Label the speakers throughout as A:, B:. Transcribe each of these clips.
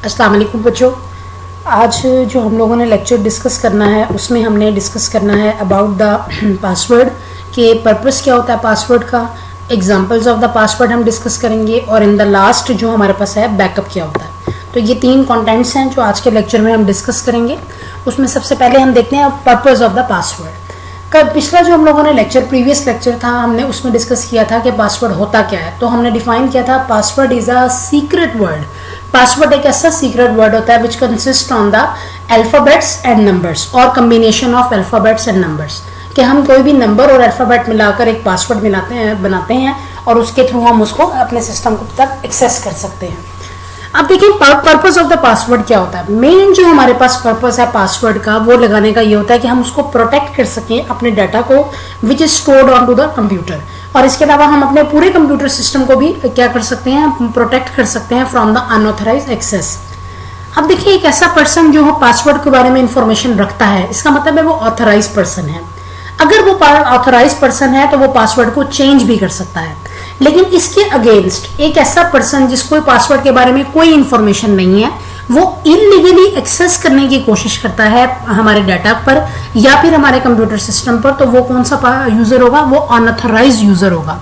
A: अस्सलाम वालेकुम बच्चों। आज जो हम लोगों ने लेक्चर डिस्कस करना है उसमें हमने डिस्कस करना है अबाउट द पासवर्ड के पर्पस क्या होता है पासवर्ड का, एग्जांपल्स ऑफ द पासवर्ड हम डिस्कस करेंगे और इन द लास्ट जो हमारे पास है बैकअप क्या होता है। तो ये 3 कंटेंट्स हैं जो आज के लेक्चर में हम डिस्कस करेंगे। उसमें सबसे पहले हम देखते हैं पर्पस ऑफ द पासवर्ड। पिछला जो हम लोगों ने प्रीवियस लेक्चर था हमने उसमें डिस्कस किया था कि पासवर्ड होता क्या है। तो हमने डिफाइन किया था password is a secret word. Password एक ऐसा सीक्रेट वर्ड होता है which consist on the alphabets and numbers और combination of alphabets and numbers, कि हम कोई भी नंबर और अल्फाबेट मिलाकर एक पासवर्ड बनाते हैं और उसके थ्रू हम उसको अपने सिस्टम को तक एक्सेस कर सकते हैं। अब देखिए पर्पस ऑफ द पासवर्ड क्या होता है। मेन जो हमारे पास पर्पस है पासवर्ड का वो लगाने का ये होता है कि हम उसको प्रोटेक्ट कर सकें अपने डाटा को which is stored on to the computer, और इसके अलावा हम अपने पूरे कंप्यूटर सिस्टम को भी क्या कर सकते हैं, प्रोटेक्ट कर सकते हैं फ्रॉम द अनऑथराइज्ड एक्सेस। अब देखिए एक ऐसा पर्सन जो पासवर्ड के बारे में इंफॉर्मेशन रखता है, इसका मतलब है वो ऑथराइज पर्सन है। अगर वो ऑथराइज पर्सन है तो वो पासवर्ड को चेंज भी कर सकता है, लेकिन इसके अगेंस्ट एक ऐसा पर्सन जिसको पासवर्ड के बारे में कोई इंफॉर्मेशन नहीं है, वो इलीगली एक्सेस करने की कोशिश करता है हमारे डाटा पर या फिर हमारे कंप्यूटर सिस्टम पर, तो वो कौन सा यूजर होगा, वो अनऑथराइज्ड यूजर होगा।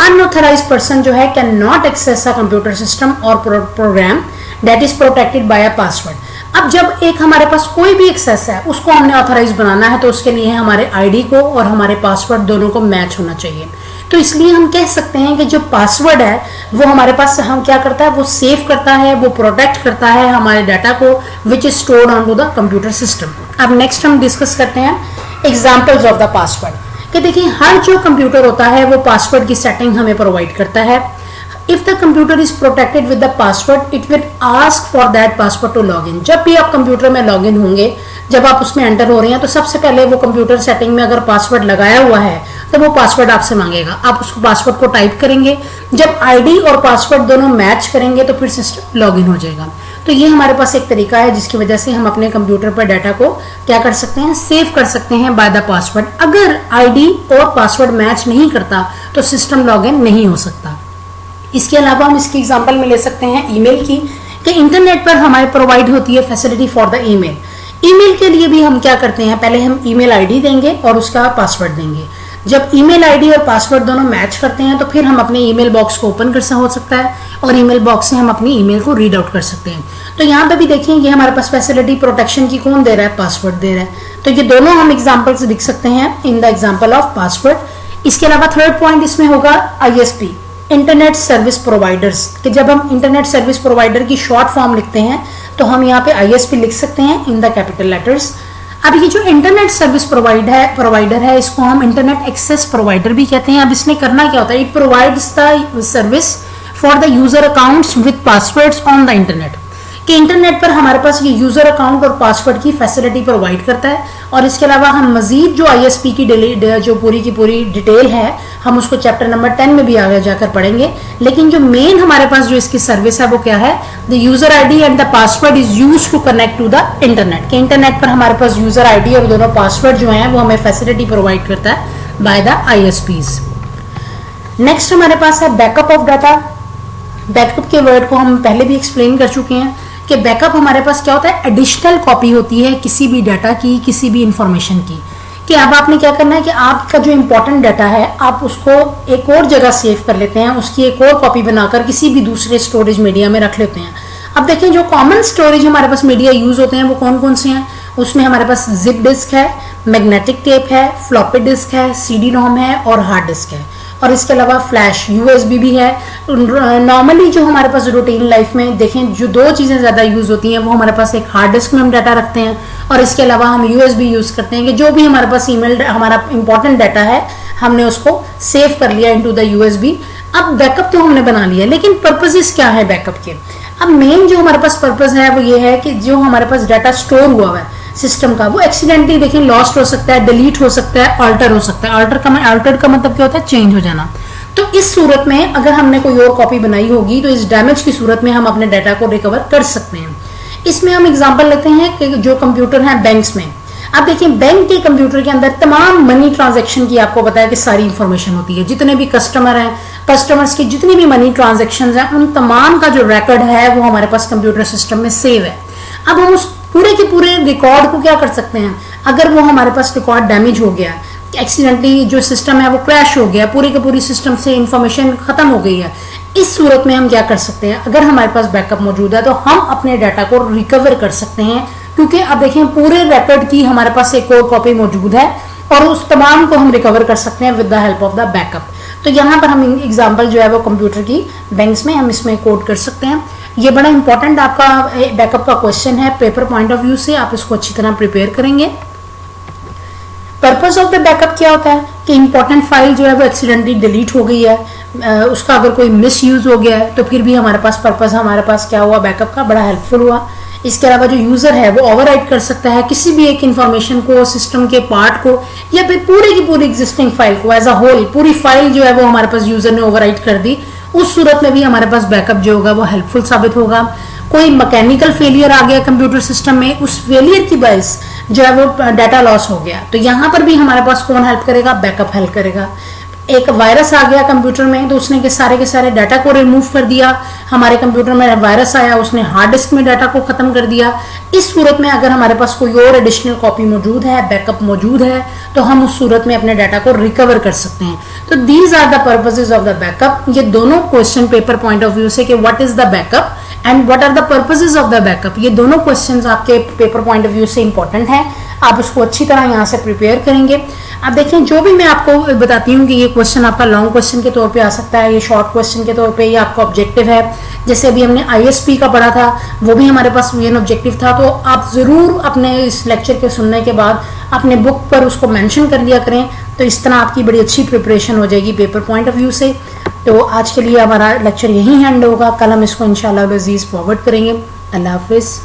A: अनऑथराइज्ड पर्सन जो है can not access a computer system और program that is protected by a password. अब जब एक हमारे पास कोई भी एक्सेस है उसको हमने ऑथराइज बनाना है तो उसके लिए हमारे आईडी को और हमारे पासवर्ड दोनों को मैच होना चाहिए। तो इसलिए हम कह सकते हैं कि जो पासवर्ड है वो हमारे पास हम क्या करता है, वो सेव करता है, वो प्रोटेक्ट करता है हमारे डाटा को which is stored on to the computer system. अब नेक्स्ट हम डिस्कस करते हैं एग्जाम्पल्स ऑफ द पासवर्ड। कि देखिए हर जो कंप्यूटर होता है वो पासवर्ड की सेटिंग हमें प्रोवाइड करता है। If the computer is protected with the password, it will ask for that password to log in. जब भी आप कंप्यूटर में लॉग इन होंगे, जब आप उसमें एंटर हो रहे हैं तो सबसे पहले वो कंप्यूटर सेटिंग में अगर पासवर्ड लगाया हुआ है तो वो पासवर्ड आपसे मांगेगा। आप उसको पासवर्ड को टाइप करेंगे, जब आईडी और पासवर्ड दोनों मैच करेंगे तो फिर सिस्टम लॉग इन हो जाएगा। तो ये हमारे पास एक तरीका है जिसकी वजह से हम अपने कंप्यूटर पर डाटा को क्या कर सकते हैं, सेव कर सकते हैं बाय द पासवर्ड। अगर आईडी और पासवर्ड मैच नहीं करता तो सिस्टम लॉग इन नहीं हो सकता। इसके अलावा हम इसकी एग्जांपल में ले सकते हैं ईमेल की, कि इंटरनेट पर हमारे प्रोवाइड होती है facility for the email. Email के लिए भी हम क्या करते हैं, पहले हम ईमेल आईडी देंगे और उसका पासवर्ड देंगे। जब ईमेल आईडी और पासवर्ड दोनों मैच करते हैं तो फिर हम अपने ईमेल बॉक्स को ओपन कर हो सकता है और ईमेल बॉक्स से हम अपनी ईमेल को रीड आउट कर सकते हैं। तो यहाँ पे भी देखिए ये हमारे पास फैसिलिटी प्रोटेक्शन की कौन दे रहा है, पासवर्ड दे रहा है। तो ये दोनों हम एग्जाम्पल्स लिख सकते हैं in the example of password. इसके अलावा थर्ड पॉइंट इसमें होगा ISP, इंटरनेट सर्विस प्रोवाइडर्स, कि जब हम इंटरनेट सर्विस प्रोवाइडर की शॉर्ट फॉर्म लिखते हैं तो हम यहाँ पे ISP लिख सकते हैं इन द कैपिटल लेटर्स। अब ये जो इंटरनेट सर्विस प्रोवाइडर है इसको हम इंटरनेट एक्सेस प्रोवाइडर भी कहते हैं। अब इसने करना क्या होता है, it provides the service for the user accounts with passwords on the internet, कि इंटरनेट पर हमारे पास ये यूजर अकाउंट और पासवर्ड की फैसिलिटी प्रोवाइड करता है। और इसके अलावा हम मजीद जो ISP की जो पूरी की पूरी डिटेल है हम उसको चैप्टर नंबर 10 में भी आगे जाकर पढ़ेंगे। लेकिन जो मेन हमारे पास जो इसकी सर्विस है वो क्या है, the user ID and the password is use to connect to the internet, कि इंटरनेट पर हमारे पास यूजर आईडी और दोनों पासवर्ड जो है वो हमें फैसिलिटी प्रोवाइड करता है बाय द ISPs। नेक्स्ट हमारे पास है बैकअप ऑफ डाटा। बैकअप के वर्ड को हम पहले भी एक्सप्लेन कर चुके हैं कि बैकअप हमारे पास क्या होता है, एडिशनल कॉपी होती है किसी भी डाटा की, किसी भी इंफॉर्मेशन की। कि अब आपने क्या करना है कि आपका जो इंपॉर्टेंट डाटा है आप उसको एक और जगह सेव कर लेते हैं, उसकी एक और कॉपी बनाकर किसी भी दूसरे स्टोरेज मीडिया में रख लेते हैं। अब देखें जो कॉमन स्टोरेज हमारे पास मीडिया यूज होते हैं वो कौन कौन से हैं, उसमें हमारे पास जिप डिस्क है, मैग्नेटिक टेप है, फ्लॉपी डिस्क है, CD-ROM है और हार्ड डिस्क है। और इसके अलावा फ्लैश USB भी है। नॉर्मली जो हमारे पास रूटीन लाइफ में देखें जो 2 चीज़ें ज़्यादा यूज़ होती हैं वो हमारे पास एक हार्ड डिस्क में हम डाटा रखते हैं और इसके अलावा हम USB यूज़ करते हैं कि जो भी हमारे पास ईमेल हमारा इंपॉर्टेंट डाटा है हमने उसको सेव कर लिया इनटू द USB। अब बैकअप तो हमने बना लिया, लेकिन पर्पसेस क्या है बैकअप के। अब मेन जो हमारे पास पर्पस है वो ये है कि जो हमारे पास डाटा स्टोर हुआ है सिस्टम का वो एक्सीडेंटली देखें लॉस्ट हो सकता है, डिलीट हो सकता है, अल्टर हो सकता है। अल्टर का मतलब क्या होता है, चेंज हो जाना। तो इस सूरत में अगर हमने कोई और कॉपी बनाई होगी तो इस डैमेज की सूरत में हम अपने डाटा को रिकवर कर सकते हैं। इसमें हम एग्जांपल लेते हैं कि जो कंप्यूटर हैं बैंक्स में, अब देखिए बैंक के कंप्यूटर के अंदर तमाम मनी ट्रांजैक्शन की आपको पता है कि सारी इंफॉर्मेशन होती है, जितने भी कस्टमर हैं, कस्टमर्स की जितनी भी मनी ट्रांजैक्शंस हैं, उन तमाम का जो रिकॉर्ड है वो हमारे पास कंप्यूटर सिस्टम में सेव है। अब हम उस पूरे के पूरे रिकॉर्ड को क्या कर सकते हैं, अगर वो हमारे पास रिकॉर्ड डैमेज हो गया, एक्सीडेंटली जो सिस्टम है वो क्रैश हो गया, पूरी के पूरी सिस्टम से इंफॉर्मेशन खत्म हो गई है, इस सूरत में हम क्या कर सकते हैं, अगर हमारे पास बैकअप मौजूद है तो हम अपने डाटा को रिकवर कर सकते हैं, क्योंकि अब देखिए पूरे रिकॉर्ड की हमारे पास एक और कॉपी मौजूद है और उस तमाम को हम रिकवर कर सकते हैं with the help of the backup. तो यहाँ पर हम एग्जांपल जो है वो कंप्यूटर की बैंक्स में हम इसमें कोड कर सकते हैं। ये बड़ा इंपॉर्टेंट आपका बैकअप का क्वेश्चन है, पेपर पॉइंट ऑफ व्यू से आप इसको अच्छी तरह प्रिपेयर करेंगे। पर्पस ऑफ द बैकअप क्या होता है कि इंपॉर्टेंट फाइल जो है वो एक्सीडेंटली डिलीट हो गई है, उसका अगर कोई मिस यूज हो गया है तो फिर भी हमारे पास पर्पस हमारे पास क्या हुआ, बैकअप का बड़ा हेल्पफुल हुआ। इसके अलावा जो यूजर है वो ओवरराइट कर सकता है किसी भी एक इंफॉर्मेशन को, सिस्टम के पार्ट को, या फिर पूरी की पूरी एग्जिस्टिंग फाइल को, एज अ होल पूरी फाइल जो है वो हमारे पास यूजर ने ओवरराइट कर दी, उस सूरत में भी हमारे पास बैकअप जो होगा वो हेल्पफुल साबित होगा। कोई मैकेनिकल फेलियर आ गया कंप्यूटर सिस्टम में, उस फेलियर की वजह जो है वो डाटा लॉस हो गया, तो यहाँ पर भी हमारे पास कौन हेल्प करेगा, बैकअप हेल्प करेगा। एक वायरस आ गया कंप्यूटर में तो उसने के सारे डाटा को रिमूव कर दिया, हमारे कंप्यूटर में वायरस आया, उसने हार्ड डिस्क में डाटा को खत्म कर दिया। इस सूरत में अगर हमारे पास कोई और एडिशनल कॉपी मौजूद है, बैकअप मौजूद है, तो हम उस सूरत में अपने डाटा को रिकवर कर सकते हैं। तो these are the purposes of the backup. ये दोनों question paper point of view से कि what is the backup and what are the purposes of the backup, ये दोनों क्वेश्चंस आपके पेपर पॉइंट ऑफ व्यू से इंपॉर्टेंट है। आप उसको अच्छी तरह यहाँ से प्रिपेयर करेंगे। अब देखें, जो भी मैं आपको बताती हूँ कि ये क्वेश्चन आपका लॉन्ग क्वेश्चन के तौर पे आ सकता है, ये शॉर्ट क्वेश्चन के तौर पे, ये आपका ऑब्जेक्टिव है। जैसे अभी हमने ISP का पढ़ा था, वो भी हमारे पास मेन ऑब्जेक्टिव था, तो आप ज़रूर अपने इस लेक्चर के सुनने के बाद अपने बुक पर उसको मेंशन कर लिया करें, तो इस तरह आपकी बड़ी अच्छी प्रिपरेशन हो जाएगी पेपर पॉइंट ऑफ व्यू से। तो आज के लिए हमारा लेक्चर यहीं एंड होगा, कल हम इसको इंशाल्लाह अज़ीज़ फॉरवर्ड करेंगे। अल्लाह हाफिज़।